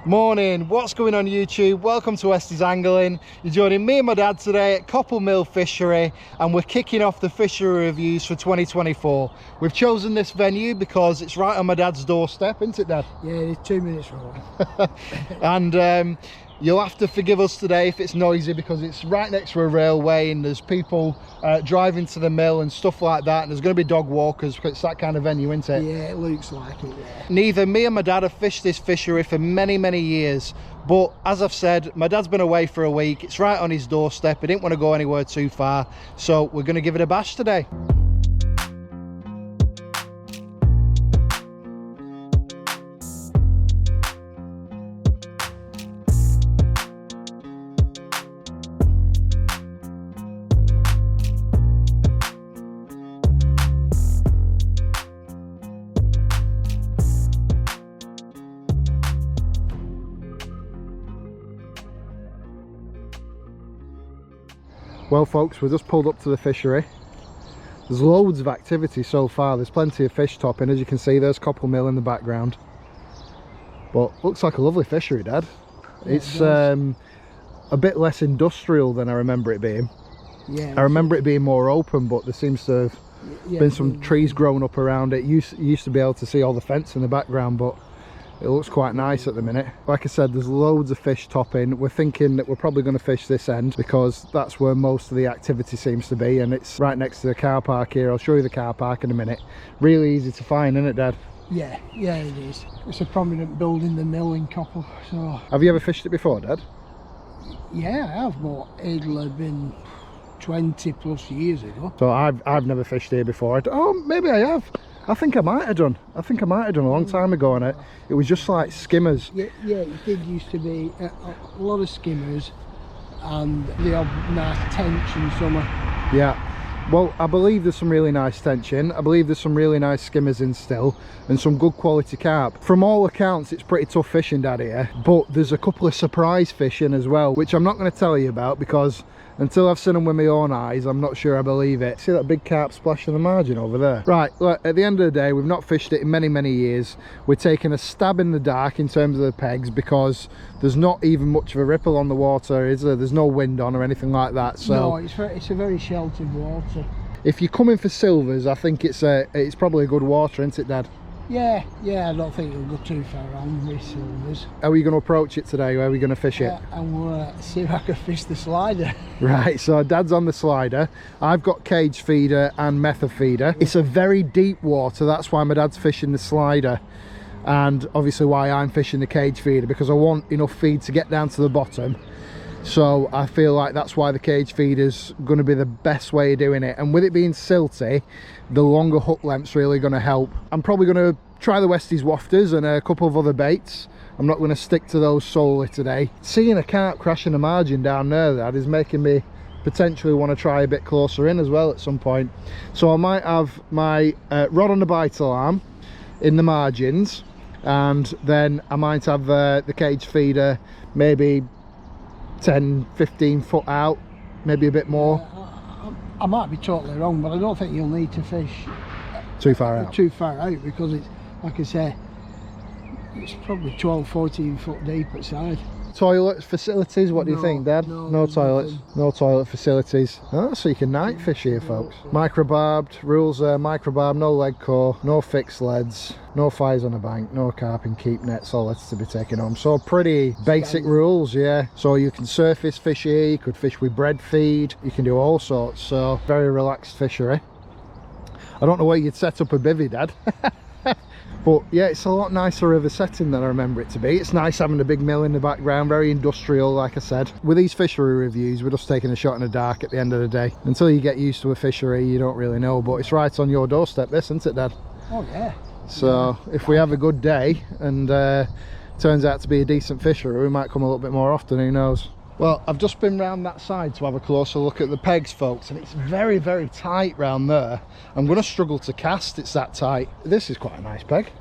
Morning, what's going on YouTube? Welcome to WestysAngling. You're joining me and my dad today at Coppull Mill Fishery, and we're kicking off the fishery reviews for 2024. We've chosen this venue because it's right on my dad's doorstep, isn't it, Dad? Yeah, it's 2 minutes from home. And you'll have to forgive us today if it's noisy because it's right next to a railway and there's people driving to the mill and stuff like that, and there's going to be dog walkers because it's that kind of venue, isn't it? Yeah, it looks like it, yeah. Neither me and my dad have fished this fishery for many years, but as I've said, my dad's been away for a week. It's right on his doorstep. He didn't want to go anywhere too far, so we're going to give it a bash today. Well folks, we've just pulled up to the fishery. There's loads of activity so far. There's plenty of fish topping. As you can see, there's Coppull Mill in the background. But looks like a lovely fishery, Dad. Yeah, it's a bit less industrial than I remember it being. Yeah, I remember it being more open, but there seems to have been some trees growing up around it. You used to be able to see all the fence in the background, but it looks quite nice at the minute. Like I said, there's loads of fish topping. We're thinking that we're probably going to fish this end because that's where most of the activity seems to be, and it's right next to the car park here. I'll show you the car park in a minute. Really easy to find, isn't it, Dad? Yeah, it is. It's a prominent building, the mill in Coppull. So have you ever fished it before, Dad? yeah, I have, but it'll have been 20 plus years ago. So I've never fished here before. Oh, maybe I have. I think I might have done. I think I might have done a long time ago, and it was just like skimmers. Yeah, it did used to be a lot of skimmers and the odd nice tension summer. Yeah. Well, I believe there's some really nice tension. I believe there's some really nice skimmers in still, and some good quality carp. From all accounts, it's pretty tough fishing, Dad, here. But there's a couple of surprise fishing as well, which I'm not going to tell you about because until I've seen them with my own eyes, I'm not sure I believe it. See that big carp splash in the margin over there? Right, look, at the end of the day, we've not fished it in many years. We're taking a stab in the dark in terms of the pegs because there's not even much of a ripple on the water, is there? There's no wind on or anything like that. So no, it's a very sheltered water. if you're coming for silvers, I think it's probably a good water, isn't it, Dad? Yeah, I don't think it'll go too far on with silvers. How are you going to approach it today? How are we going to fish it? I'm going to see if I can fish the slider. Right, so Dad's on the slider. I've got cage feeder and method feeder. It's a very deep water, that's why my dad's fishing the slider. And obviously why I'm fishing the cage feeder, because I want enough feed to get down to the bottom. So I feel like that's why the cage feeder's going to be the best way of doing it. And with it being silty, the longer hook length's really going to help. I'm probably going to try the Westies Wafters and a couple of other baits. I'm not going to stick to those solely today. Seeing a carp crashing a margin down there, that is making me potentially want to try a bit closer in as well at some point. So I might have my rod on the bite alarm in the margins, and then I might have the cage feeder maybe 10-15 foot out, maybe a bit more. I might be totally wrong, but I don't think you'll need to fish too far out because it's, like I say, it's probably 12-14 foot deep at side. Toilet facilities, what do you think, Dad? No toilets, nothing. no toilet facilities. Oh, so you can night fish here, folks. Microbarbed, rules are microbarb, no leg core, no fixed leads, no fires on the bank, no carp in keep nets, all that's to be taken home. So pretty basic rules, yeah. So you can surface fish here, you could fish with bread feed, you can do all sorts. So very relaxed fishery. I don't know where you'd set up a bivvy, Dad. But yeah, it's a lot nicer of a setting than I remember it to be. It's nice having a big mill in the background, very industrial, like I said. With these fishery reviews, we're just taking a shot in the dark at the end of the day. Until you get used to a fishery, you don't really know, but it's right on your doorstep, this, isn't it, Dad? Oh yeah. So if we have a good day and turns out to be a decent fishery, we might come a little bit more often, who knows. Well, I've just been round that side to have a closer look at the pegs, folks, and it's very tight round there. I'm going to struggle to cast, it's that tight. This is quite a nice peg,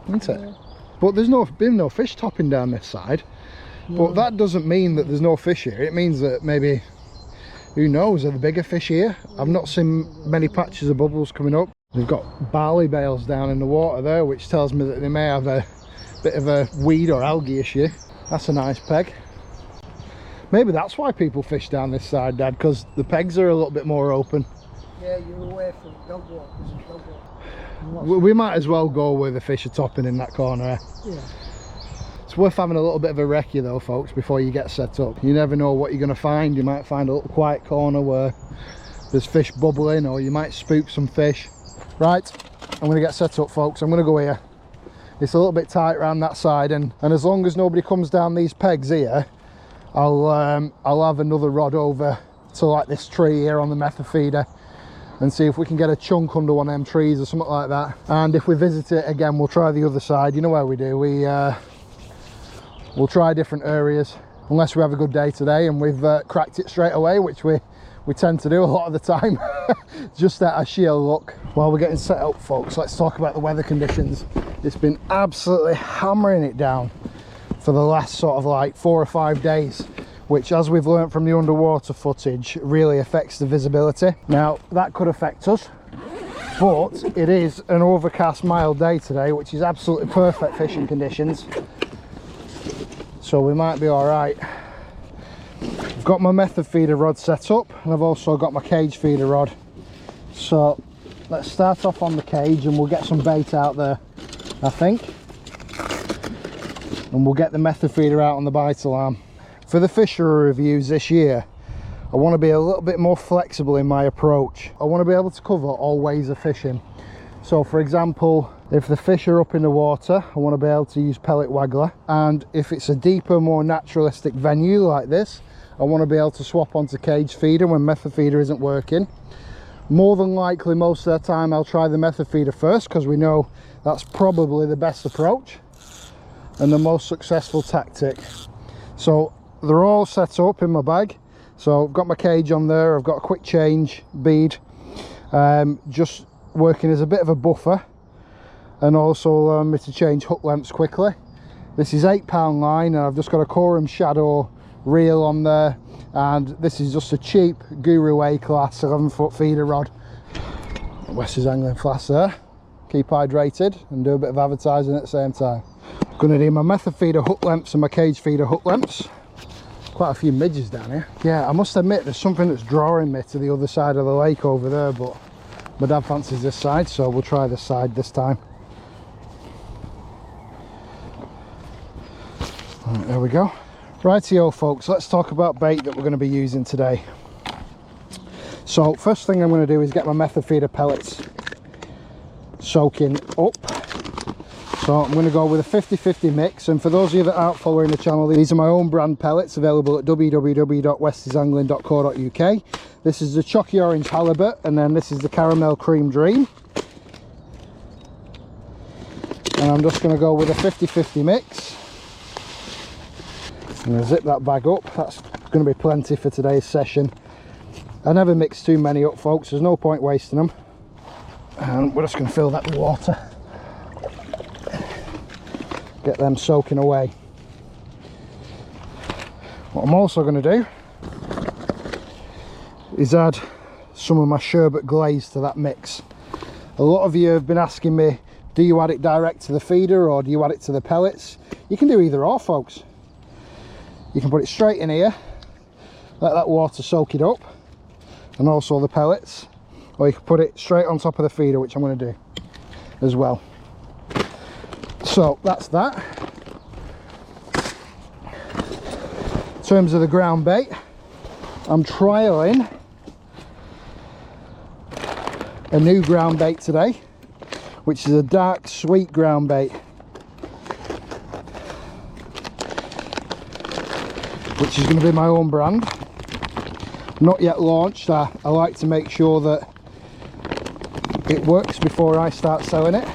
isn't it? Yeah. But there's been no fish topping down this side. No. But that doesn't mean that there's no fish here. It means that maybe, who knows, are the bigger fish here? I've not seen many patches of bubbles coming up. They've got barley bales down in the water there, which tells me that they may have a bit of a weed or algae issue. That's a nice peg. Maybe that's why people fish down this side, Dad, because the pegs are a little bit more open. Yeah, you're away from dog walkers and dog walkers. We might as well go where the fish are topping in that corner. Yeah. It's worth having a little bit of a recce though, folks, before you get set up. You never know what you're going to find. You might find a little quiet corner where there's fish bubbling, or you might spook some fish. Right, I'm going to get set up, folks. I'm going to go here. It's a little bit tight around that side, and as long as nobody comes down these pegs here, I'll have another rod over to like this tree here on the method feeder and see if we can get a chunk under one of them trees or something like that. And if we visit it again, we'll try the other side. You know where we do, we'll try different areas, unless we have a good day today and we've cracked it straight away, which we tend to do a lot of the time. Just out of sheer luck. While we're getting set up, folks, let's talk about the weather conditions. It's been absolutely hammering it down for the last sort of like 4 or 5 days, which, as we've learnt from the underwater footage, really affects the visibility. Now that could affect us, but it is an overcast, mild day today, which is absolutely perfect fishing conditions, so we might be all right. I've got my method feeder rod set up, and I've also got my cage feeder rod. So let's start off on the cage and we'll get some bait out there, I think, and we'll get the method feeder out on the bite alarm. For the fishery reviews this year, I want to be a little bit more flexible in my approach. I want to be able to cover all ways of fishing. So for example, if the fish are up in the water, I want to be able to use pellet waggler, and if it's a deeper, more naturalistic venue like this, I want to be able to swap onto cage feeder when method feeder isn't working. More than likely, most of the time I'll try the method feeder first, because we know that's probably the best approach and the most successful tactic. So they're all set up in my bag. So I've got my cage on there, I've got a quick change bead, just working as a bit of a buffer, and also allowing me to change hook lengths quickly. This is 8-pound line, and I've just got a Corum Shadow reel on there, and this is just a cheap Guru A-class 11-foot feeder rod. WestysAngling flask there. Keep hydrated and do a bit of advertising at the same time. I'm going to do my method feeder hook lengths and my cage feeder hook lengths. Quite a few midges down here. Yeah, I must admit there's something that's drawing me to the other side of the lake over there, but my dad fancies this side, so we'll try this side this time. Right, there we go. Rightio, folks, let's talk about bait that we're going to be using today. So first thing I'm going to do is get my method feeder pellets soaking up. So I'm going to go with a 50-50 mix, and for those of you that aren't following the channel, these are my own brand pellets available at www.westysangling.co.uk. This is the Chalky Orange Halibut, and then this is the Caramel Cream Dream. And I'm just going to go with a 50-50 mix. I'm going to zip that bag up. That's going to be plenty for today's session. I never mix too many up, folks, there's no point wasting them. And we're just going to fill that with water. Get them soaking away. What I'm also going to do is add some of my sherbet glaze to that mix. A lot of you have been asking me, do you add it direct to the feeder or do you add it to the pellets? You can do either or, folks. You can put it straight in here, let that water soak it up, and also the pellets, or you can put it straight on top of the feeder, which I'm going to do as well. So that's that. In terms of the ground bait, I'm trialling a new ground bait today, which is a dark sweet ground bait, which is going to be my own brand. Not yet launched. I like to make sure that it works before I start selling it,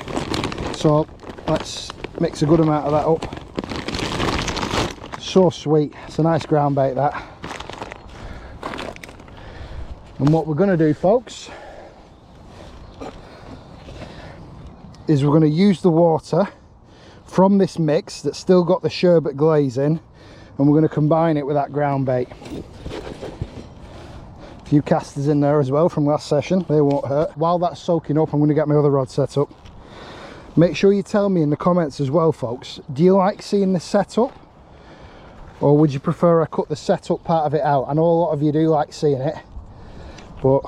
so let's mix a good amount of that up. So sweet. It's a nice ground bait, that. And what we're going to do, folks, is we're going to use the water from this mix that's still got the sherbet glaze in, and we're going to combine it with that ground bait. A few casters in there as well from last session, they won't hurt. While that's soaking up, I'm going to get my other rod set up. Make sure you tell me in the comments as well, folks, do you like seeing this set up, or would you prefer I cut the setup part of it out? I know a lot of you do like seeing it, but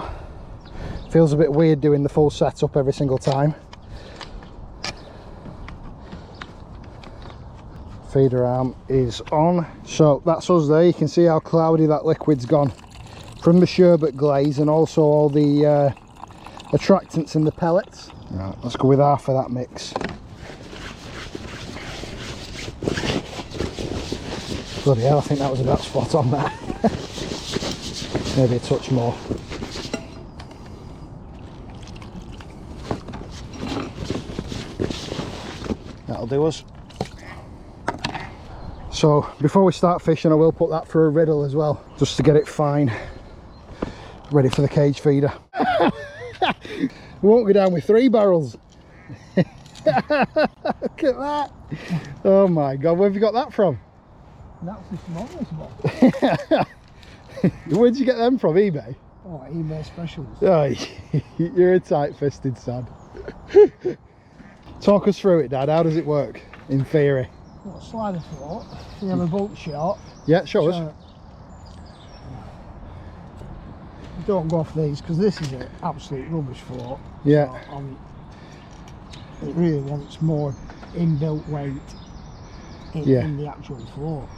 it feels a bit weird doing the full setup every single time. Feeder arm is on. So that's us there. You can see how cloudy that liquid's gone from the sherbet glaze and also all the attractants in the pellets. Right, let's go with half of that mix. Bloody hell, I think that was about spot on there. Maybe a touch more. That'll do us. So before we start fishing, I will put that through a riddle as well, just to get it fine, ready for the cage feeder. We won't go down with 3 barrels. Look at that. Oh my god, where have you got that from? That's the smallest one. Where'd you get them from? eBay? Oh, eBay specials. Oh, you're a tight-fisted son. Talk us through it, Dad. How does it work in theory? Got a slider float. You have a boat shot. Yeah, show us. Don't go off these because this is an absolute rubbish float. Yeah. So, it really wants more inbuilt weight in the actual float.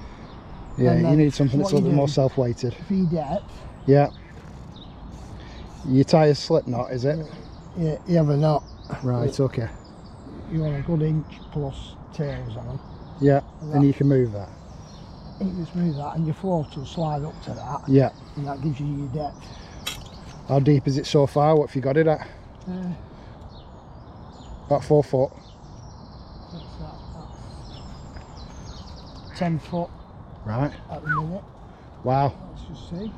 Yeah, you need something that's a little bit more self-weighted. Feed depth. Yeah. Your tyre's slip knot, is it? Yeah, you have a knot. Right, okay. You want a good inch plus tails on them. Yeah, and you can move that. You can just move that and your float will slide up to that. Yeah. And that gives you your depth. How deep is it so far? What have you got it at? About 4 foot. What's that? 10 foot. Right. At the minute. Wow. Let's just see.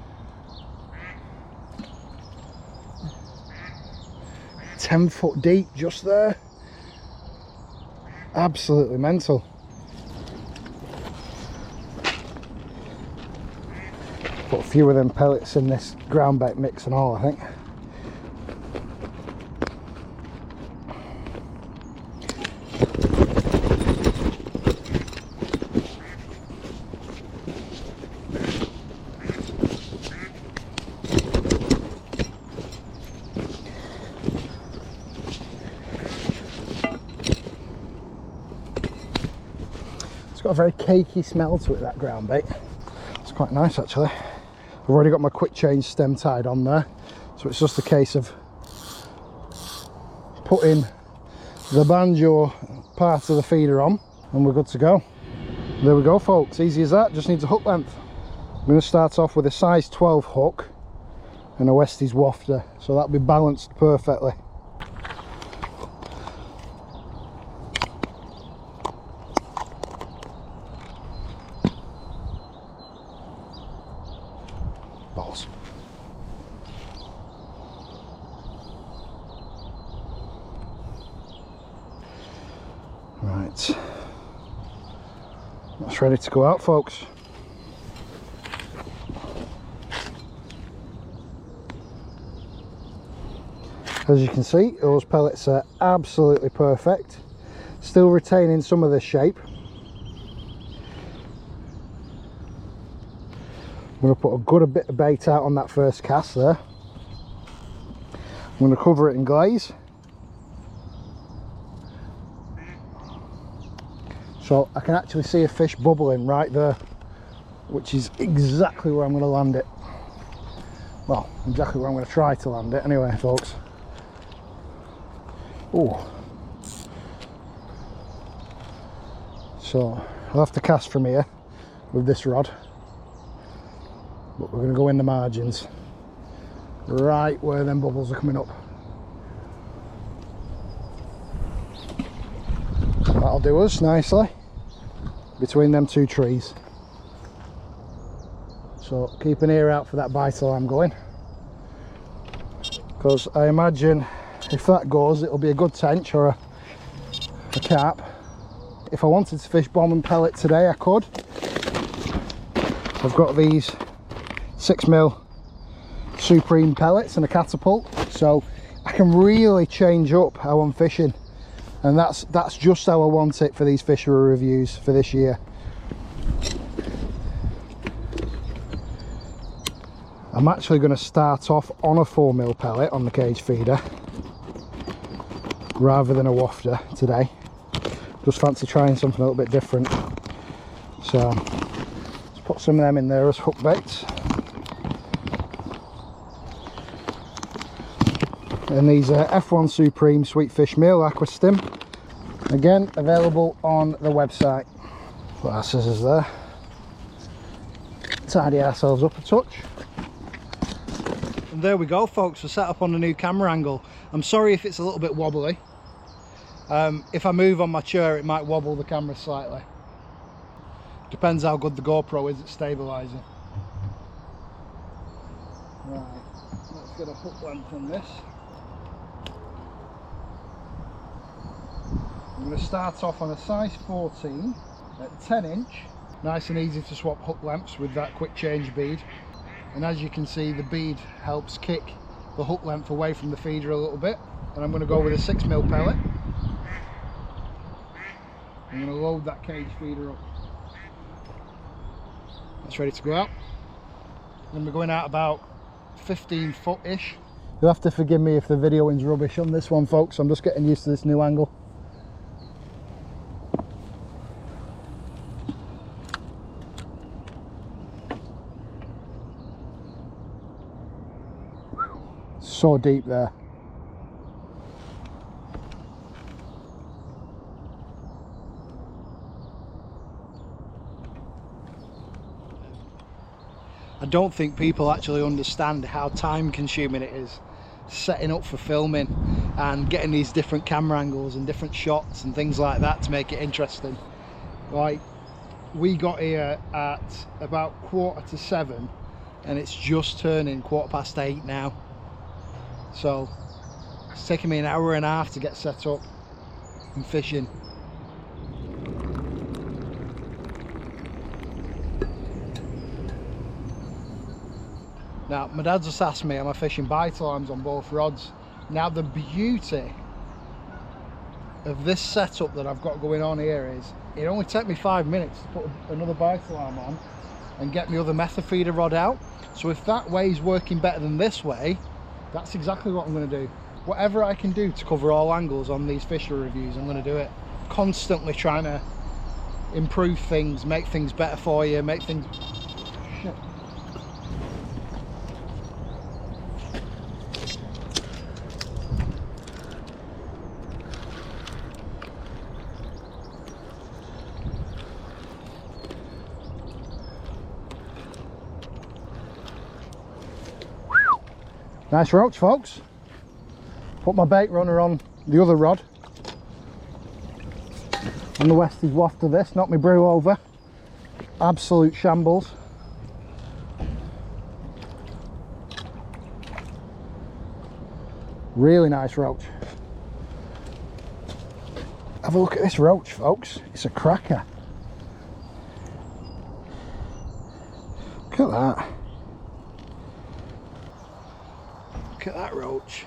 10 foot deep just there. Absolutely mental. Put a few of them pellets in this ground bait mix and all, I think. It's got a very cakey smell to it, that ground bait. It's quite nice actually. I've already got my quick change stem tied on there, so it's just a case of putting the banjo part of the feeder on and we're good to go. There we go folks, easy as that, just needs a hook length. I'm going to start off with a size 12 hook and a Westies wafter, so that'll be balanced perfectly. Balls. Right, that's ready to go out folks. As you can see, those pellets are absolutely perfect, still retaining some of the shape. I'm going to put a good bit of bait out on that first cast there. I'm going to cover it in glaze. So I can actually see a fish bubbling right there, which is exactly where I'm going to land it. Well, exactly where I'm going to try to land it anyway, folks. Oh. So I'll have to cast from here with this rod. But we're going to go in the margins, right where them bubbles are coming up. That'll do us nicely between them two trees. So keep an ear out for that bite till I'm going, because I imagine if that goes it'll be a good tench or a carp. If I wanted to fish bomb and pellet today I could. I've got these 6mm Supreme pellets and a catapult, so I can really change up how I'm fishing, and that's just how I want it for these fishery reviews for this year. I'm actually going to start off on a 4mm pellet on the cage feeder rather than a wafter today. Just fancy trying something a little bit different. So let's put some of them in there as hook baits. And these are F1 Supreme Sweet Fish Meal Aqua Stim. Again, available on the website. Put our scissors there. Tidy ourselves up a touch. And there we go, folks. We're set up on a new camera angle. I'm sorry if it's a little bit wobbly. If I move on my chair, it might wobble the camera slightly. Depends how good the GoPro is at stabilising. Right, let's get a hook length on this. I'm going to start off on a size 14 at 10 inch. Nice and easy to swap hook lengths with that quick change bead. And as you can see, the bead helps kick the hook length away from the feeder a little bit. And I'm going to go with a 6mm pellet. I'm going to load that cage feeder up. That's ready to go out. And we're going out about 15 foot-ish. You'll have to forgive me if the videoing's rubbish on this one, folks. I'm just getting used to this new angle. So deep there. I don't think people actually understand how time consuming it is setting up for filming and getting these different camera angles and different shots and things like that to make it interesting. Like, we got here at about 7:15 and it's just turning 8:15 now. So it's taken me an hour and a half to get set up and fishing. Now, my dad just asked me, am I fishing bite alarms on both rods? Now, the beauty of this setup that I've got going on here is it only took me 5 minutes to put another bite alarm on and get my other method feeder rod out. So if that way is working better than this way, that's exactly what I'm going to do. Whatever I can do to cover all angles on these fishery reviews, I'm going to do it. Constantly trying to improve things, make things better for you, make things... Shit. Nice roach, folks. Put my bait runner on the other rod. On the Westies Wafter this, knocked my brew over. Absolute shambles. Really nice roach. Have a look at this roach, folks. It's a cracker. Look at that. Look at that roach.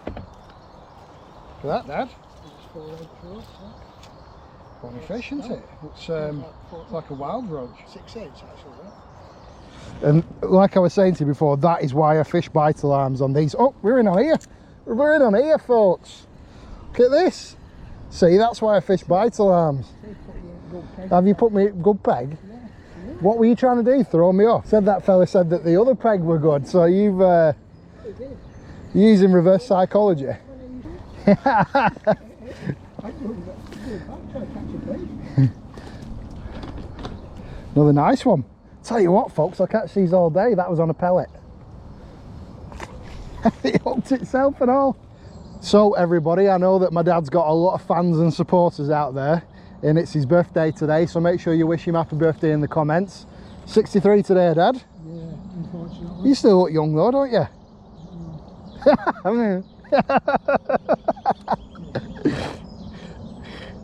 Look at that, Dad. Funny fish, isn't it? It's like a wild roach. 6 inch actually. And like I was saying to you before, that is why I fish bite alarms on these. Oh, we're in on here. We're in on here, folks. Look at this. See, that's why I fish bite alarms. Have you put me good peg? Yeah. What were you trying to do? Throw me off? Said that fella said that the other peg were good, so you've using reverse psychology. Another nice one. Tell you what, folks, I'll catch these all day. That was on a pellet. It hooked itself and all. So everybody, I know that my dad's got a lot of fans and supporters out there, and it's his birthday today, so make sure you wish him happy birthday in the comments. 63 today, Dad? Yeah, unfortunately. You still look young though, don't you? I mean...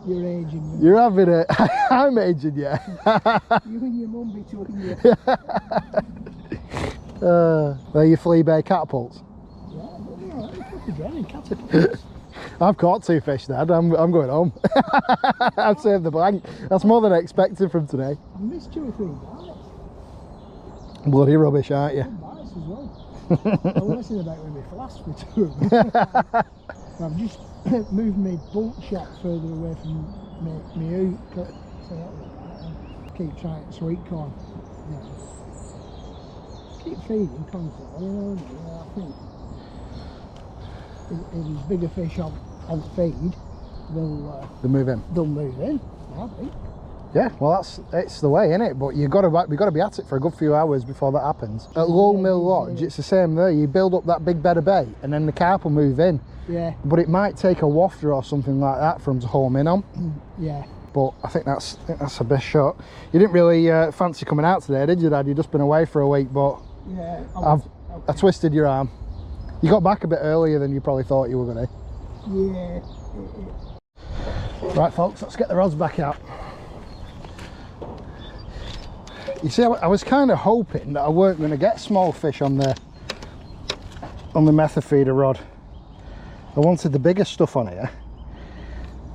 You're aging me. You're having it. I'm aging, yeah. You and your mum between you. They're your flea bay catapults. I've caught 2 fish, Dad. I'm going home. I've saved the blank. That's more than I expected from today. I missed 2 or 3 bites. Bloody rubbish, aren't you? Bites as well. I was messing about with my flask for 2 of them. I've just moved my bolt shot further away from my hook. So keep trying sweet corn. Yeah. Keep feeding constantly, you know. I think if there's bigger fish on feed, they'll move in. They'll move in, I think. Yeah, well it's the way, isn't it? But we've got to be at it for a good few hours before that happens. At Low Mill Lodge, it's the same there. You build up that big bed of bait, and then the carp will move in. Yeah. But it might take a wafter or something like that for them to home in on. Yeah. But I think that's the best shot. You didn't really fancy coming out today, did you, Dad? You've just been away for a week, but yeah, I twisted your arm. You got back a bit earlier than you probably thought you were going to. Yeah. Right, folks, let's get the rods back out. You see, I was kind of hoping that I weren't going to get small fish on the method feeder rod. I wanted the bigger stuff on here.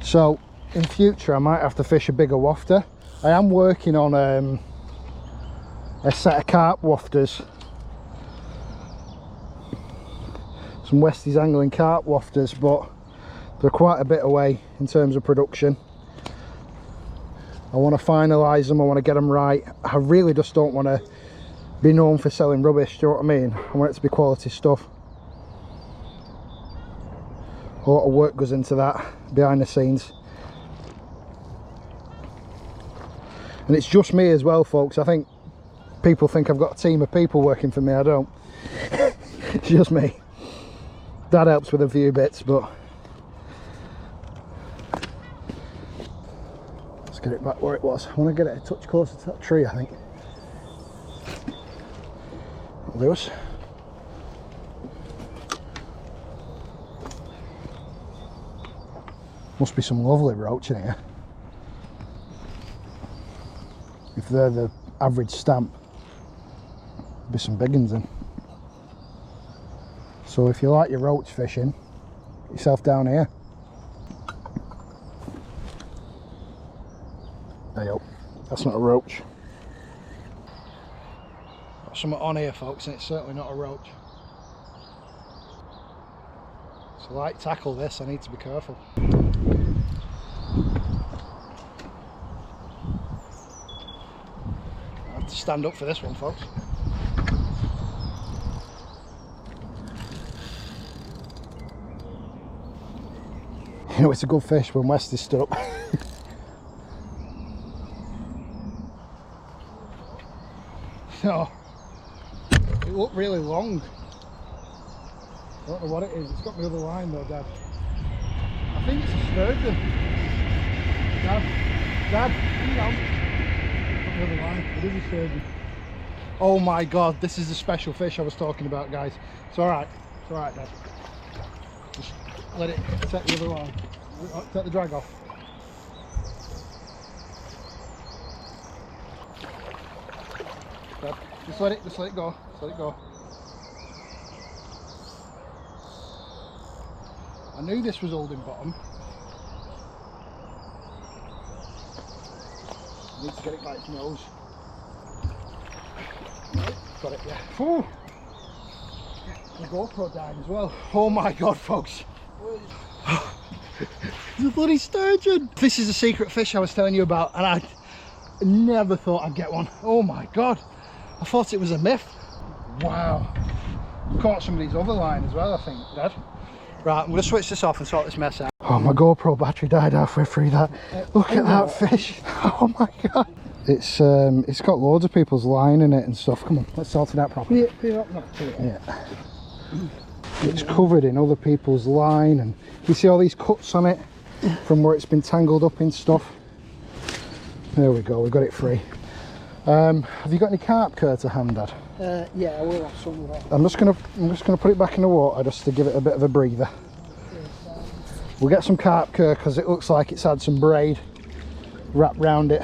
So in future I might have to fish a bigger wafter. I am working on a set of carp wafters. Some WestysAngling carp wafters, but they're quite a bit away in terms of production. I want to finalise them, I want to get them right. I really just don't want to be known for selling rubbish, do you know what I mean? I want it to be quality stuff. A lot of work goes into that behind the scenes. And it's just me as well, folks. I think people think I've got a team of people working for me. I don't. It's just me. Dad helps with a few bits, but let's get it back where it was. I want to get it a touch closer to that tree, I think. That'll do us. Must be some lovely roach in here. If they're the average stamp, there'll be some big ones in. So if you like your roach fishing, get yourself down here. There you go. That's not a roach. Got something on here, folks, and it's certainly not a roach. It's a light tackle this, I need to be careful. I have to stand up for this one, folks. You know, it's a good fish when Westies stood up. No, it looked really long. I don't know what it is. It's got the other line though, Dad. I think it's a sturgeon. Dad, hang on. It's got the other line. It is a sturgeon. Oh my God, this is the special fish I was talking about, guys. It's alright. It's alright, Dad. Just let it take the other line. Take the drag off. Dad, just let it go. Just let it go. I knew this was holding bottom. I need to get it by its nose. Got it, yeah. Whew. The GoPro died as well. Oh my God, folks. It's a bloody sturgeon. This is the secret fish I was telling you about, and I never thought I'd get one. Oh my God. I thought it was a myth. Wow. Caught somebody's other line as well, I think, Dad. Right, I'm going to switch this off and sort this mess out. Oh, my GoPro battery died halfway through that. Look at that fish. Oh my God. It's got loads of people's line in it and stuff. Come on, let's sort it out properly. Yeah. It's covered in other people's line, and you see all these cuts on it from where it's been tangled up in stuff. There we go, we've got it free. Have you got any carp cur to hand, Dad? Yeah, I will have some of that. I'm just gonna put it back in the water just to give it a bit of a breather. We'll get some carp cur because it looks like it's had some braid wrapped round it.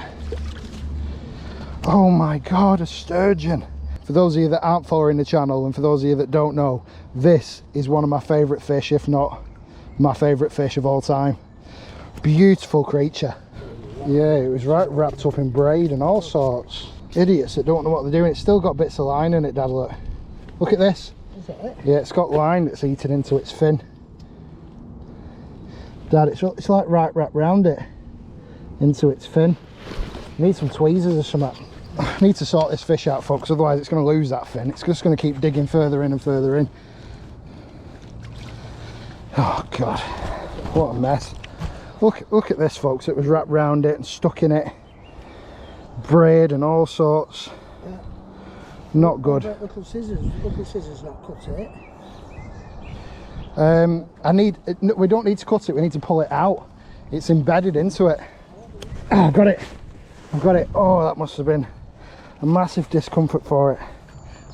Oh my God, a sturgeon. For those of you that aren't following the channel, and for those of you that don't know, this is one of my favourite fish, if not my favourite fish of all time. Beautiful creature. Yeah, it was right wrapped up in braid and all sorts. Idiots that don't know what they're doing. It's still got bits of line in it, Dad, look. Look at this. Is that it? Yeah, it's got line that's eaten into its fin. Dad, it's like right wrapped round it, into its fin. Need some tweezers or something. I need to sort this fish out, folks, otherwise it's going to lose that fin. It's just going to keep digging further in and further in. Oh God, what a mess. Look at this, folks. It was wrapped round it and stuck in it, braid and all sorts. Yeah. Not good. Uncle Scissors not cut it. We don't need to cut it, we need to pull it out. It's embedded into it. Oh, I've got it. Oh, that must have been a massive discomfort for it.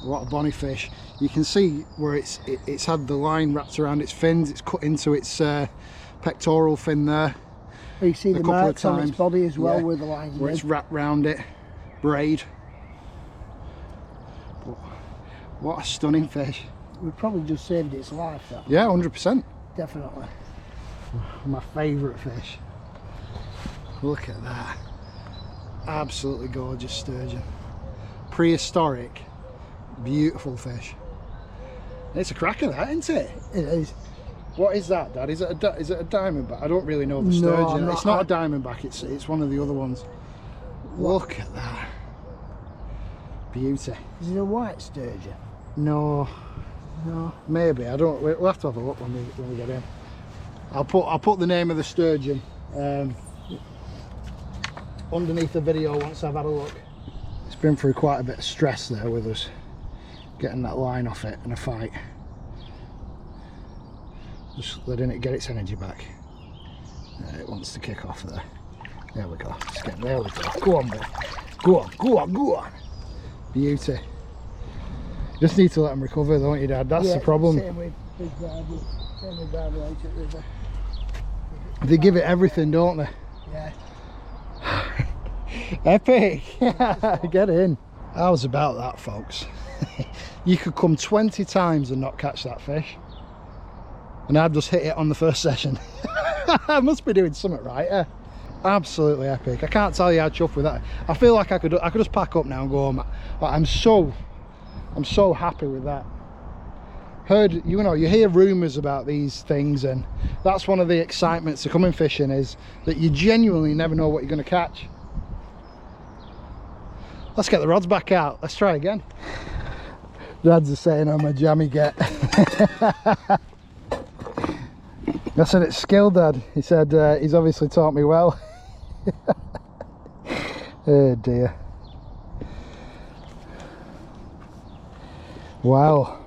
What a bonny fish. You can see where it's had the line wrapped around its fins. It's cut into its pectoral fin there. Oh, you see the marks on its body as well, yeah, where the line's where it's wrapped round it, braid. But what a stunning fish. We've probably just saved its life, though. Yeah, 100%. Definitely. My favourite fish. Look at that. Absolutely gorgeous sturgeon. Prehistoric, beautiful fish. It's a cracker, that, isn't it? It is. What is that, Dad? Is it a diamondback? I don't really know the sturgeon. No, it's not a diamondback. It's one of the other ones. Look at that. Beauty. Is it a white sturgeon? No. Maybe. I don't. We'll have to have a look when we get in. I'll put the name of the sturgeon underneath the video once I've had a look. It's been through quite a bit of stress there with us getting that line off it in a fight. Just letting it get its energy back. It wants to kick off there. There we go. There we go. Go on, babe. Go on. Beauty. Just need to let them recover, don't you, Dad? That's the problem. Same with Barbie out at river. They give it everything, don't they? Yeah. Epic. Get in. How's about that, folks? You could come 20 times and not catch that fish, and I've just hit it on the first session. I must be doing something right. Absolutely epic. I can't tell you how chuffed with that. I feel like I could just pack up now and go home. But I'm so happy with that. You hear rumours about these things, and that's one of the excitements of coming fishing, is that you genuinely never know what you're going to catch. Let's get the rods back out. Let's try again. Dad's saying I'm a jammy get. I said it's skill, Dad. He said he's obviously taught me well. Oh dear. Wow.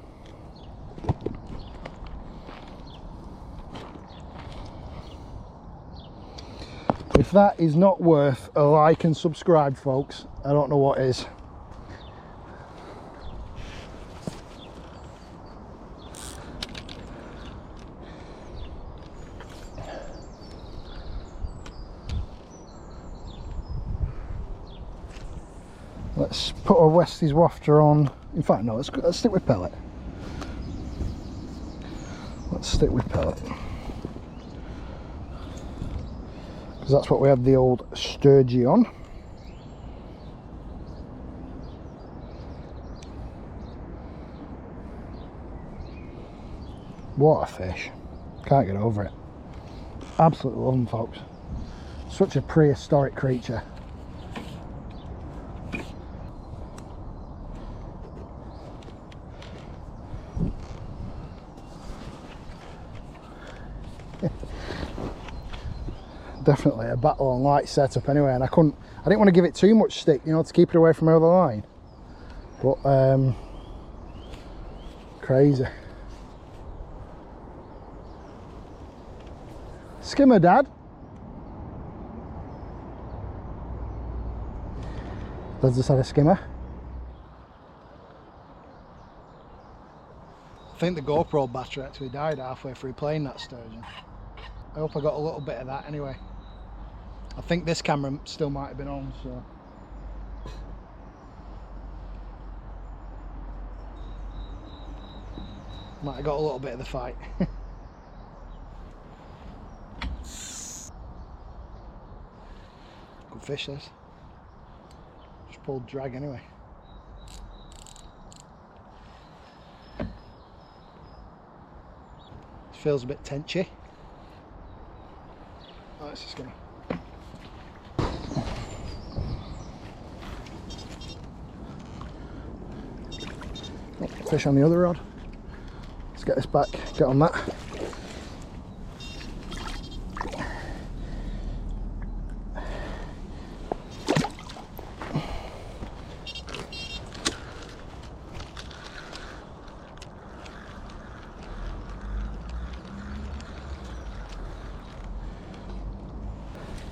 If that is not worth a like and subscribe, folks, I don't know what is. Let's put a Westies wafter on. In fact, no, let's stick with pellet. Let's stick with pellet. Because that's what we had the old Sturgeon on. What a fish. Can't get over it. Absolutely love them, folks. Such a prehistoric creature. Definitely a battle on light setup anyway, and I didn't want to give it too much stick, to keep it away from over the line. But crazy. Skimmer, Dad. Dad's just had a skimmer. I think the GoPro battery actually died halfway through playing that sturgeon. I hope I got a little bit of that anyway. I think this camera still might have been on, so. Might have got a little bit of the fight. Good fish, this. Just pulled drag anyway. feels a bit tenchy. Oh, it's just gonna. Oh, fish on the other rod. Let's get this back, get on that.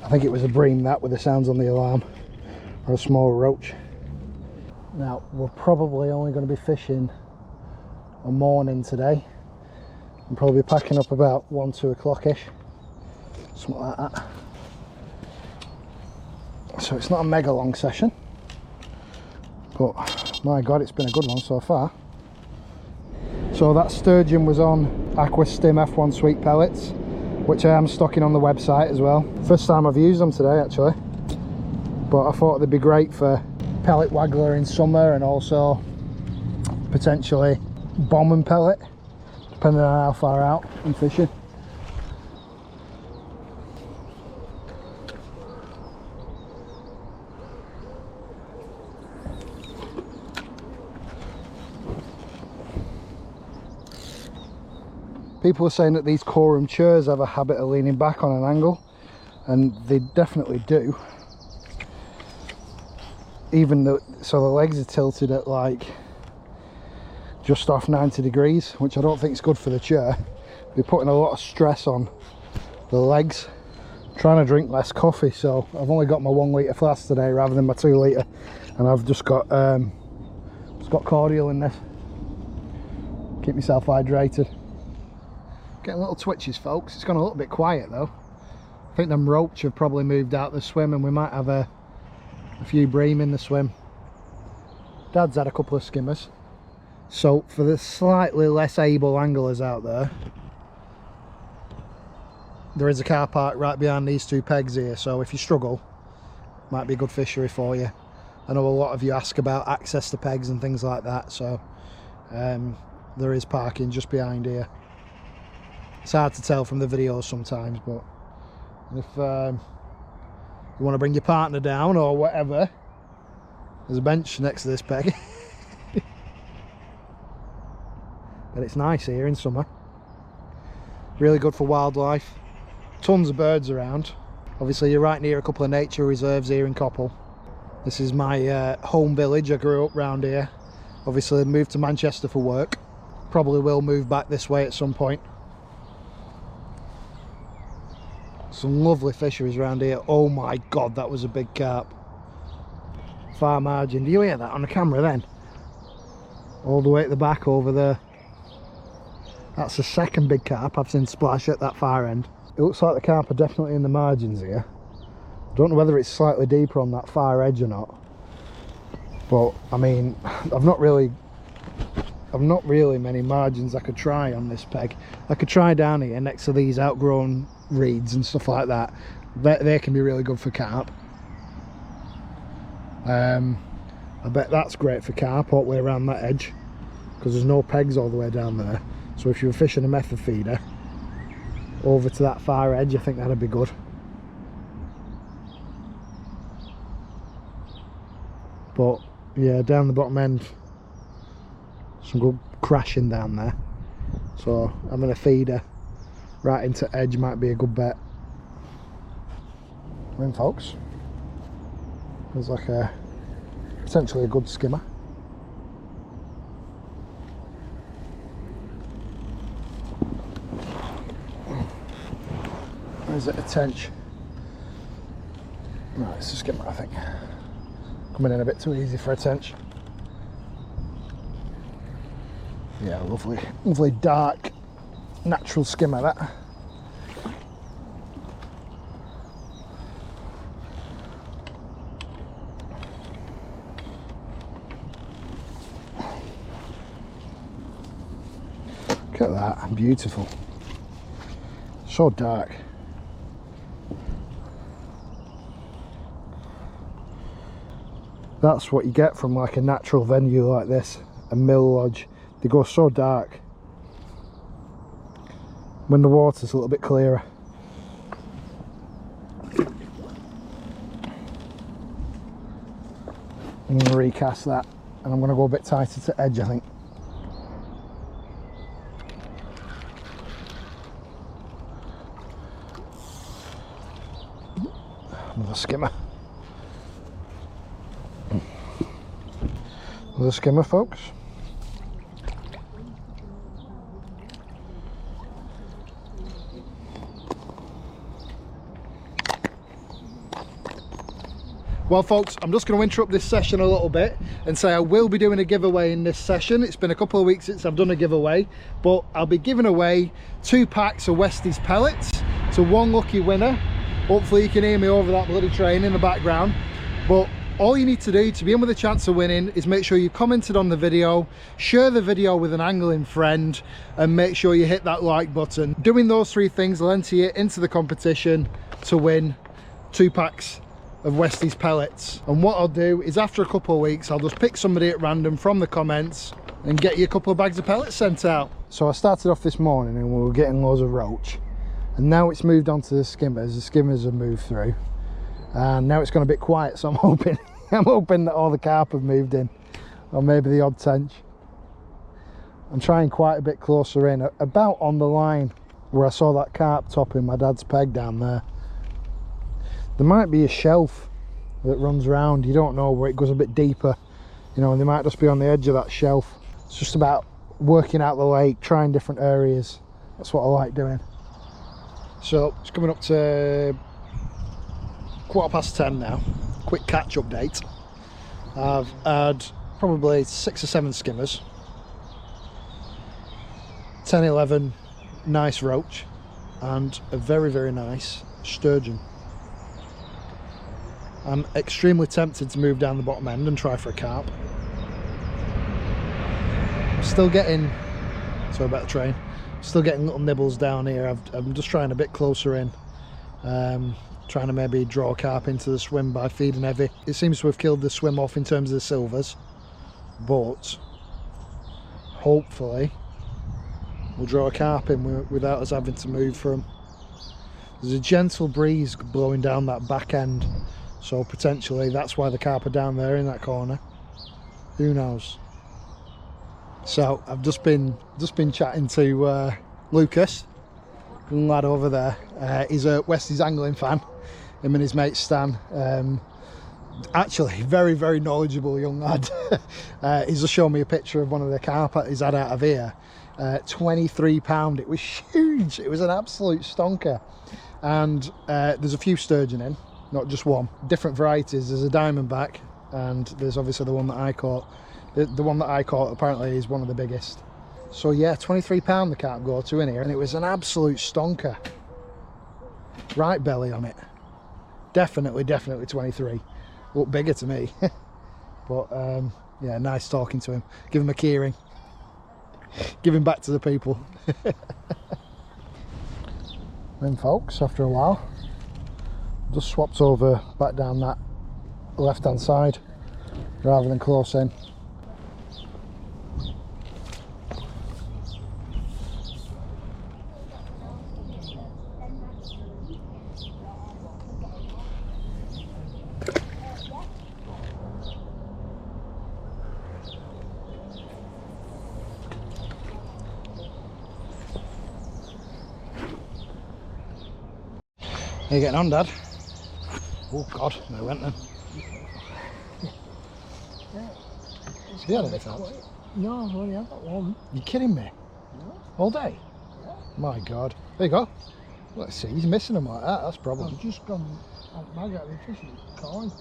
I think it was a bream that, with the sounds on the alarm, or a small roach. Now we're probably only going to be fishing a morning today. I'm probably packing up about 1-2 o'clock ish, something like that. So it's not a mega long session, but my god, it's been a good one so far. So that sturgeon was on Aqua Stim F1 sweet pellets, which I am stocking on the website as well. First time I've used them today actually, but I thought they'd be great for pellet waggler in summer, and also potentially bomb and pellet, depending on how far out I'm fishing. People are saying that these corum churs have a habit of leaning back on an angle, and they definitely do. Even though, so the legs are tilted at like just off 90 degrees, which I don't think is good for the chur. They're putting a lot of stress on the legs. I'm trying to drink less coffee, so I've only got my 1 litre flask today rather than my 2 litre, and I've just got cordial in this. Keep myself hydrated. Getting little twitches, folks. It's gone a little bit quiet though. I think them roach have probably moved out the swim, and we might have a few bream in the swim. Dad's had a couple of skimmers. So for the slightly less able anglers out there is a car park right behind these 2 pegs here, so if you struggle, might be a good fishery for you. I know a lot of you ask about access to pegs and things like that, so there is parking just behind here. It's hard to tell from the videos sometimes, but if you want to bring your partner down or whatever, there's a bench next to this peg. But it's nice here in summer. Really good for wildlife. Tons of birds around. Obviously you're right near a couple of nature reserves here in Coppull. This is my home village. I grew up round here. Obviously moved to Manchester for work. Probably will move back this way at some point. Some lovely fisheries around here. Oh my god, that was a big carp. Far margin. Do you hear that on the camera then? All the way at the back over there. That's the second big carp I've seen splash at that far end. It looks like the carp are definitely in the margins here. I don't know whether it's slightly deeper on that far edge or not. But I mean, I've not really many margins I could try on this peg. I could try down here next to these outgrown reeds and stuff like that. They can be really good for carp. I bet that's great for carp all the way around that edge, because there's no pegs all the way down there. So if you were fishing a method feeder over to that far edge, I think that'd be good. But yeah, down the bottom end, some good crashing down there. So having a feeder right into edge might be a good bet. I mean, folks, there's like potentially a good skimmer. Or is it a tench? No, it's a skimmer, I think. Coming in a bit too easy for a tench. Yeah, lovely dark natural skimmer that. Look at that, beautiful. So dark. That's what you get from like a natural venue like this, a mill lodge. They go so dark. when the water's a little bit clearer. I'm going to recast that, and I'm going to go a bit tighter to edge, I think. Another skimmer. Another skimmer, folks. Well folks, I'm just going to interrupt this session a little bit and say I will be doing a giveaway in this session. It's been a couple of weeks since I've done a giveaway, but I'll be giving away 2 packs of Westies pellets to one lucky winner. Hopefully you can hear me over that bloody train in the background. But all you need to do to be in with a chance of winning is make sure you commented on the video, share the video with an angling friend, and make sure you hit that like button. Doing those 3 things will enter you into the competition to win 2 packs of Westies pellets. And what I'll do is after a couple of weeks I'll just pick somebody at random from the comments and get you a couple of bags of pellets sent out. So I started off this morning and we were getting loads of roach, and now it's moved on to the skimmers. The skimmers have moved through and now it's gone a bit quiet, so I'm hoping that all the carp have moved in, or maybe the odd tench. I'm trying quite a bit closer in, about on the line where I saw that carp topping my dad's peg down there. There might be a shelf that runs around, you don't know, where it goes a bit deeper, you know, and they might just be on the edge of that shelf. It's just about working out the lake, trying different areas. That's what I like doing. So it's coming up to 10:15 now. Quick catch update. I've had probably 6 or 7 skimmers, 10, 11 nice roach, and a very, very nice sturgeon. I'm extremely tempted to move down the bottom end and try for a carp. I'm still getting, sorry about the train, still getting little nibbles down here. I'm just trying a bit closer in, trying to maybe draw a carp into the swim by feeding heavy. It seems to have killed the swim off in terms of the silvers, but hopefully we'll draw a carp in without us having to move from. There's a gentle breeze blowing down that back end, so potentially that's why the carp are down there in that corner. Who knows? So I've just been chatting to Lucas, the lad over there. He's a WestysAngling fan. Him and his mate Stan. Actually, very, very knowledgeable young lad. He's just shown me a picture of one of the carp he's had out of here. 23 pound. It was huge. It was an absolute stonker. And there's a few sturgeon in, not just one. Different varieties. There's a diamondback, and there's obviously the one that I caught. The one that I caught apparently is one of the biggest. So yeah, 23 pound the carp go to in here, and it was an absolute stonker. Right belly on it. Definitely 23. Looked bigger to me. But yeah, nice talking to him. Give him a keyring. Give him back to the people. Then folks, after a while, just swapped over back down that left hand side rather than close in. How you getting on, Dad? Oh God, no, went then. Yeah. Have you had any felt? No, I've only had that one. You kidding me? No. All day? Yeah. My God. There you go. Let's see, he's missing them like that, that's a problem. I've just gone out bag out of the fishing calling.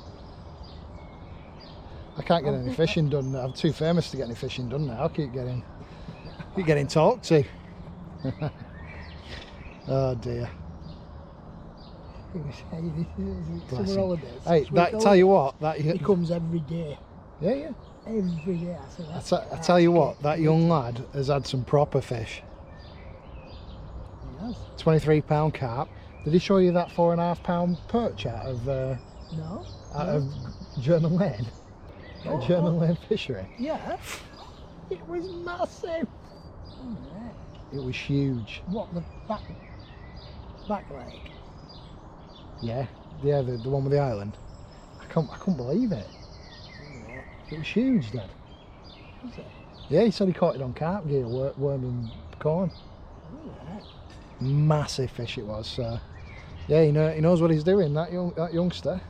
I can't get any fishing done. I'm too famous to get any fishing done now. I keep getting talked to. Oh dear. Summer holidays. Hey, tell you what, he comes every day. Yeah, yeah. Every day. I tell you what, that young lad has had some proper fish. He has. 23 pound carp. Did he show you that 4.5 pound perch out of No. out of German Lane? German Lane Fishery. Yeah. It was massive. Oh, It was huge. What, the back leg? Yeah, the one with the island. I couldn't believe it. It was huge, Dad. Was it? Yeah, he said he caught it on carp gear, worming corn. Alright. Massive fish it was. So yeah, he knows what he's doing. That youngster.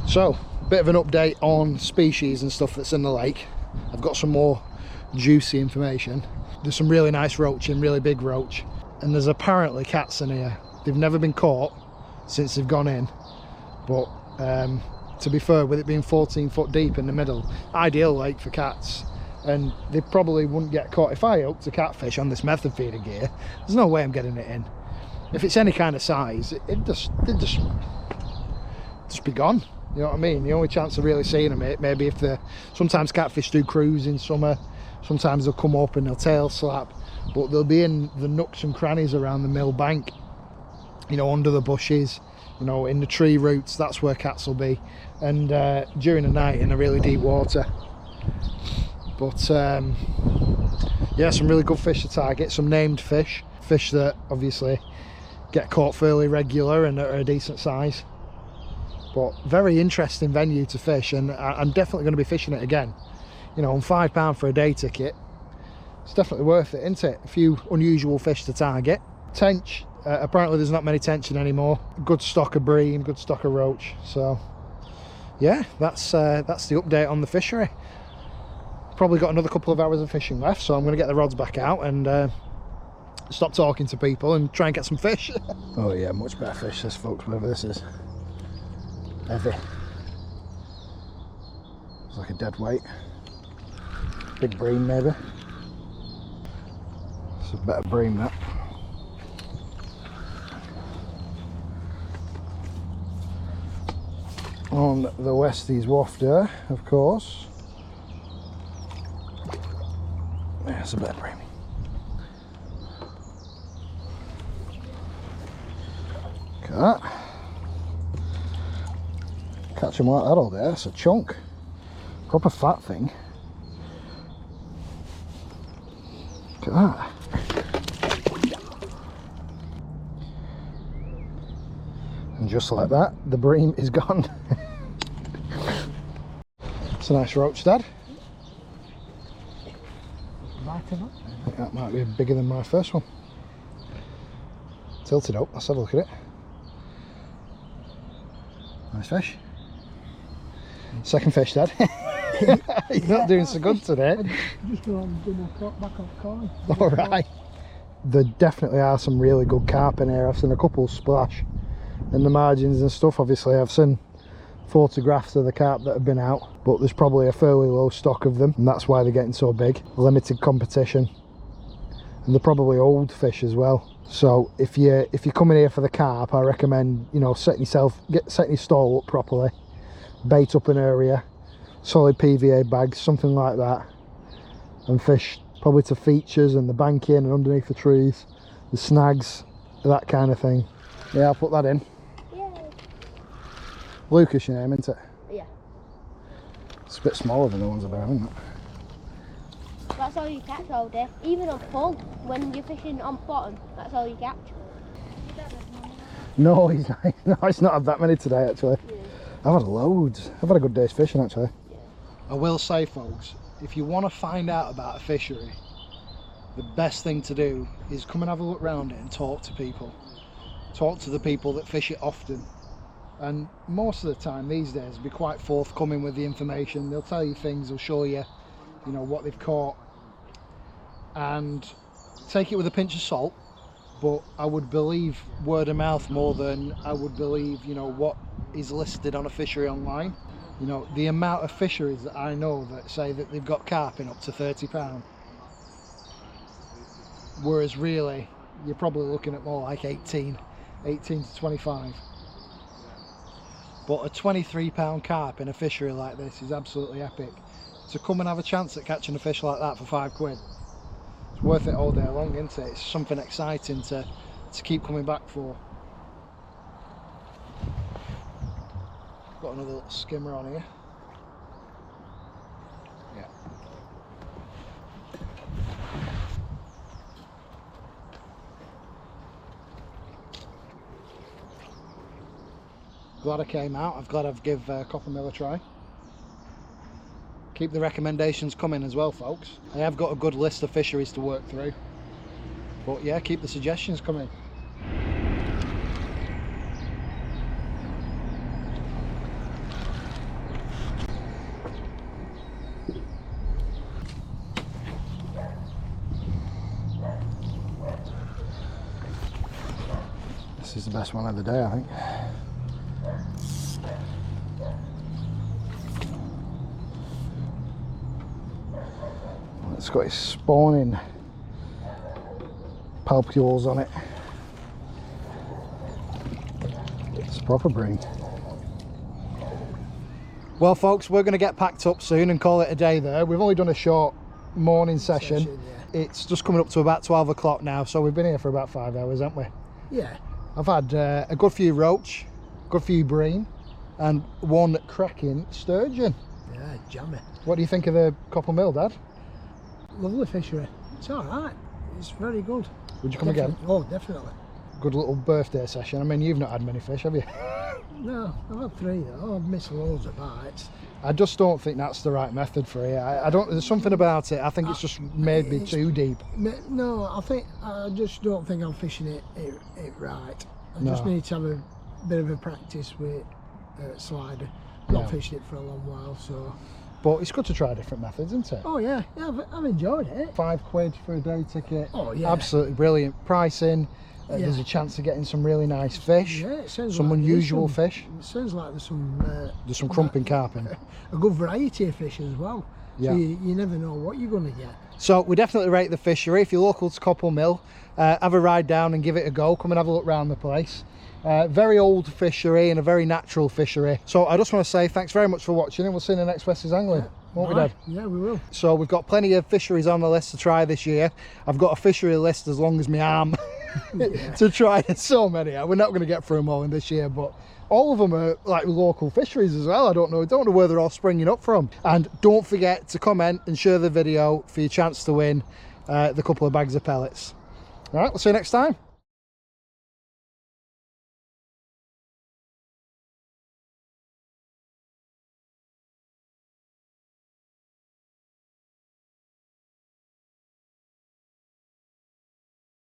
So, a bit of an update on species and stuff that's in the lake. I've got some more juicy information. There's some really nice roaching, really big roach, and there's apparently cats in here. They've never been caught since they've gone in, but to be fair, with it being 14 foot deep in the middle, ideal lake for cats, and they probably wouldn't get caught. If I hooked a catfish on this method feeder gear, there's no way I'm getting it in. If it's any kind of size, it'd just be gone. You know what I mean? The only chance of really seeing them, maybe if sometimes catfish do cruise in summer, sometimes they'll come up and they'll tail slap, but they'll be in the nooks and crannies around the mill bank, you know, under the bushes, you know, in the tree roots. That's where cats will be, and during the night in the really deep water. But yeah, some really good fish to target, some named fish that obviously get caught fairly regular and are a decent size. But very interesting venue to fish, and I'm definitely going to be fishing it again. You know, on £5 for a day ticket, it's definitely worth it, isn't it? A few unusual fish to target. Tench, apparently there's not many tension anymore. Good stock of bream, good stock of roach. So yeah, that's the update on the fishery. Probably got another couple of hours of fishing left, so I'm going to get the rods back out and stop talking to people and try and get some fish. Oh yeah, much better fish this, folks, whatever this is. Heavy. It's like a dead weight. Big bream maybe. It's a better bream, that. On the Westies Wafter, of course. Yeah, it's a better bream. Look at that. Catch them like that all day. That's a chunk. Proper fat thing. Look at that. And just like that, the bream is gone. It's a nice roach, Dad. I think that might be bigger than my first one. Tilted up, let's have a look at it. Nice fish. Second fish, Dad. You're not doing so good today. Just go on double back off coin. Alright. There definitely are some really good carp in here. I've seen a couple splash in the margins and stuff. Obviously I've seen photographs of the carp that have been out, but there's probably a fairly low stock of them, and that's why they're getting so big. Limited competition, and they're probably old fish as well. So if you're coming here for the carp, I recommend, you know, setting your stall up properly, bait up an area, solid PVA bags, something like that, and fish probably to features and the banking and underneath the trees, the snags, that kind of thing. Yeah, I'll put that in. Yay. Lucas, your name, isn't it? Yeah. It's a bit smaller than the ones about, isn't it? That's all you catch all day. Even on full, when you're fishing on bottom, that's all you catch. No, he's not had that many today, actually. Yeah. I've had loads. I've had a good day's fishing, actually. Yeah. I will say, folks, if you want to find out about a fishery, the best thing to do is come and have a look around it and talk to people. Talk to the people that fish it often. And most of the time these days, be quite forthcoming with the information. They'll tell you things, they'll show you, you know, what they've caught. And take it with a pinch of salt, but I would believe word of mouth more than I would believe, you know, what is listed on a fishery online. You know, the amount of fisheries that I know that say that they've got carp in up to £30, whereas really you're probably looking at more like 18 to 25. But a £23 carp in a fishery like this is absolutely epic. To come and have a chance at catching a fish like that for £5, it's worth it all day long, isn't it? It's something exciting to keep coming back for. Got another little skimmer on here. Yeah. Glad I came out. I'm glad I've give Coppull Mill a try. Keep the recommendations coming as well, folks. I have got a good list of fisheries to work through. But yeah, keep the suggestions coming. This is the best one of the day, I think. It's got its spawning palpules on it. It's a proper bream. Well folks, we're going to get packed up soon and call it a day there. We've only done a short morning session. Yeah. It's just coming up to about 12 o'clock now, so we've been here for about 5 hours, haven't we? Yeah. I've had a good few roach, good few bream, and one cracking sturgeon. Yeah, jammy. What do you think of the Coppull Mill, Dad? Lovely fishery. It's alright. It's very good. Would you come again? Oh, definitely. Good little birthday session. I mean, you've not had many fish, have you? No, I've had 3 though. I've missed loads of bites. I just don't think that's the right method for it. I don't. There's something about it. I think it's just made me too deep. No, I just don't think I'm fishing it right. I just need to have a bit of a practice with slider. Not fished it for a long while, so. But it's good to try different methods, isn't it? Oh yeah, I've enjoyed it. £5 for a day ticket. Oh yeah. Absolutely brilliant pricing. There's a chance of getting some really nice fish. Yeah, it sounds some like unusual fish. It sounds like there's some crumping carping. A good variety of fish as well. Yeah. So you never know what you're going to get. So we definitely rate the fishery. If you're local to Coppull Mill, have a ride down and give it a go. Come and have a look around the place. Very old fishery and a very natural fishery. So I just want to say thanks very much for watching, and we'll see you in the next WestysAngling. Won't we, Dad? Yeah, we will. So we've got plenty of fisheries on the list to try this year. I've got a fishery list as long as my arm to try. There's so many. We're not going to get through them all in this year, but all of them are like local fisheries as well. I don't know where they're all springing up from. And don't forget to comment and share the video for your chance to win the couple of bags of pellets. All right, we'll see you next time.